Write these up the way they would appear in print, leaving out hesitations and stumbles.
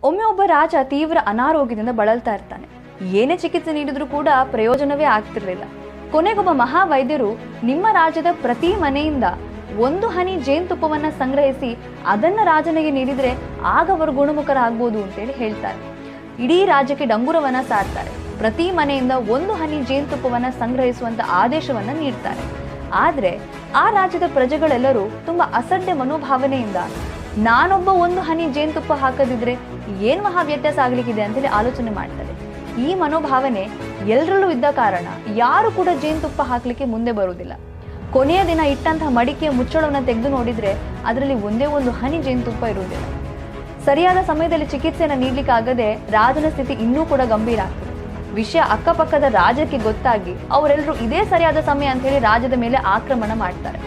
ಒಮ್ಮೆ ಒಬ್ಬ ರಾಜ ತೀವ್ರ ಅನಾರೋಗ್ಯದಿಂದ ಬಳಲ್ತಾ ಇರ್ತಾನೆ. ಏನೇ ಚಿಕಿತ್ಸೆ ನೀಡಿದ್ರೂ ಕೂಡ ಪ್ರಯೋಜನವೇ ಆಗ್ತಿರ್ಲಿಲ್ಲ. ಕೊನೆಗೊಬ್ಬ ಮಹಾವೈದ್ಯರು ನಿಮ್ಮ ರಾಜ್ಯದ ಪ್ರತಿ ಮನೆಯಿಂದ 1 ಹನಿ ಜೇನುತುಪ್ಪವನ್ನ ಸಂಗ್ರಹಿಸಿ ಅದನ್ನ ರಾಜನಿಗೆ ನೀಡಿದ್ರೆ ಆಗ ಅವರು ಗುಣಮುಖರಾಗ್ಬೋದು ಅಂತೇಳಿ ಹೇಳ್ತಾರೆ. ಇಡೀ ರಾಜ್ಯಕ್ಕೆ ಡಂಗುರವನ್ನ ಸಾರ್ತಾರೆ. ಪ್ರತಿ ಮನೆಯಿಂದ 1 ಹನಿ ಜೇನುತುಪ್ಪವನ್ನ ಸಂಗ್ರಹಿಸುವಂತ ಆದೇಶವನ್ನ ನೀಡ್ತಾರೆ. ಆದ್ರೆ ಆ ರಾಜ್ಯದ ಪ್ರಜೆಗಳೆಲ್ಲರೂ ತುಂಬಾ ಅಸಡ್ಡೆ ಮನೋಭಾವನೆಯಿಂದ ನಾನೊಬ್ಬ 1 ಹನಿ ಜೇನುತುಪ್ಪ ಹಾಕದಿದ್ರೆ ಏನ್ ಮಹಾ ವ್ಯತ್ಯಾಸ ಆಗ್ಲಿಕ್ಕಿದೆ ಅಂತೇಳಿ ಆಲೋಚನೆ ಮಾಡ್ತಾರೆ. ಈ ಮನೋಭಾವನೆ ಎಲ್ಲರಲ್ಲೂ ಇದ್ದ ಕಾರಣ ಯಾರು ಕೂಡ ಜೇನುತುಪ್ಪ ಹಾಕ್ಲಿಕ್ಕೆ ಮುಂದೆ ಬರುವುದಿಲ್ಲ. ಕೊನೆಯ ದಿನ ಇಟ್ಟಂತಹ ಮಡಿಕೆಯ ಮುಚ್ಚಳವನ್ನು ತೆಗೆದು ನೋಡಿದ್ರೆ ಅದರಲ್ಲಿ ಒಂದೇ 1 ಹನಿ ಜೇನುತುಪ್ಪ ಇರುವುದಿಲ್ಲ. ಸರಿಯಾದ ಸಮಯದಲ್ಲಿ ಚಿಕಿತ್ಸೆಯನ್ನು ನೀಡ್ಲಿಕ್ಕಾಗದೆ ರಾಜನ ಸ್ಥಿತಿ ಇನ್ನೂ ಕೂಡ ಗಂಭೀರ ಆಗ್ತದೆ. ವಿಷಯ ಅಕ್ಕಪಕ್ಕದ ರಾಜಕ್ಕೆ ಗೊತ್ತಾಗಿ ಅವರೆಲ್ಲರೂ ಇದೇ ಸರಿಯಾದ ಸಮಯ ಅಂತ ಹೇಳಿ ರಾಜ್ಯದ ಮೇಲೆ ಆಕ್ರಮಣ ಮಾಡ್ತಾರೆ.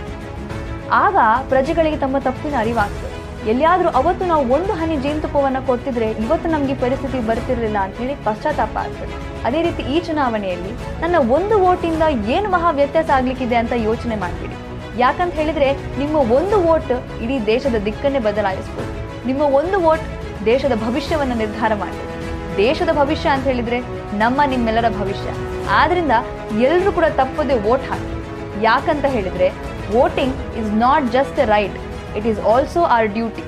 ಆಗ ಪ್ರಜೆಗಳಿಗೆ ತಮ್ಮ ತಪ್ಪಿನ ಅರಿವಾಗ್ತದೆ. ಎಲ್ಲಿಯಾದ್ರೂ ಅವತ್ತು ನಾವು 1 ಹನಿ ಜೇನುತುಪ್ಪವನ್ನ ಕೊಡ್ತಿದ್ರೆ ಇವತ್ತು ನಮ್ಗೆ ಪರಿಸ್ಥಿತಿ ಬರ್ತಿರ್ಲಿಲ್ಲ ಅಂತ ಹೇಳಿ ಪಶ್ಚಾತ್ತಾಪ ಆಗ್ತದೆ. ಅದೇ ರೀತಿ ಈ ಚುನಾವಣೆಯಲ್ಲಿ ನನ್ನ 1 ವೋಟಿಂದ ಏನು ಮಹಾ ವ್ಯತ್ಯಾಸ ಆಗ್ಲಿಕ್ಕಿದೆ ಅಂತ ಯೋಚನೆ ಮಾಡ್ತೀರಿ. ಯಾಕಂತ ಹೇಳಿದ್ರೆ ನಿಮ್ಮ 1 ವೋಟ್ ಇಡೀ ದೇಶದ ದಿಕ್ಕನ್ನೇ ಬದಲಾಯಿಸ್ಬೋದು. ನಿಮ್ಮ 1 ವೋಟ್ ದೇಶದ ಭವಿಷ್ಯವನ್ನ ನಿರ್ಧಾರ ಮಾಡ್ತದೆ. ದೇಶದ ಭವಿಷ್ಯ ಅಂತ ಹೇಳಿದ್ರೆ ನಿಮ್ಮೆಲ್ಲರ ಭವಿಷ್ಯ. ಆದ್ರಿಂದ ಎಲ್ಲರೂ ಕೂಡ ತಪ್ಪದೆ ವೋಟ್ ಹಾಕಿ. ಯಾಕಂತ ಹೇಳಿದ್ರೆ voting is not just A right, it is also our duty.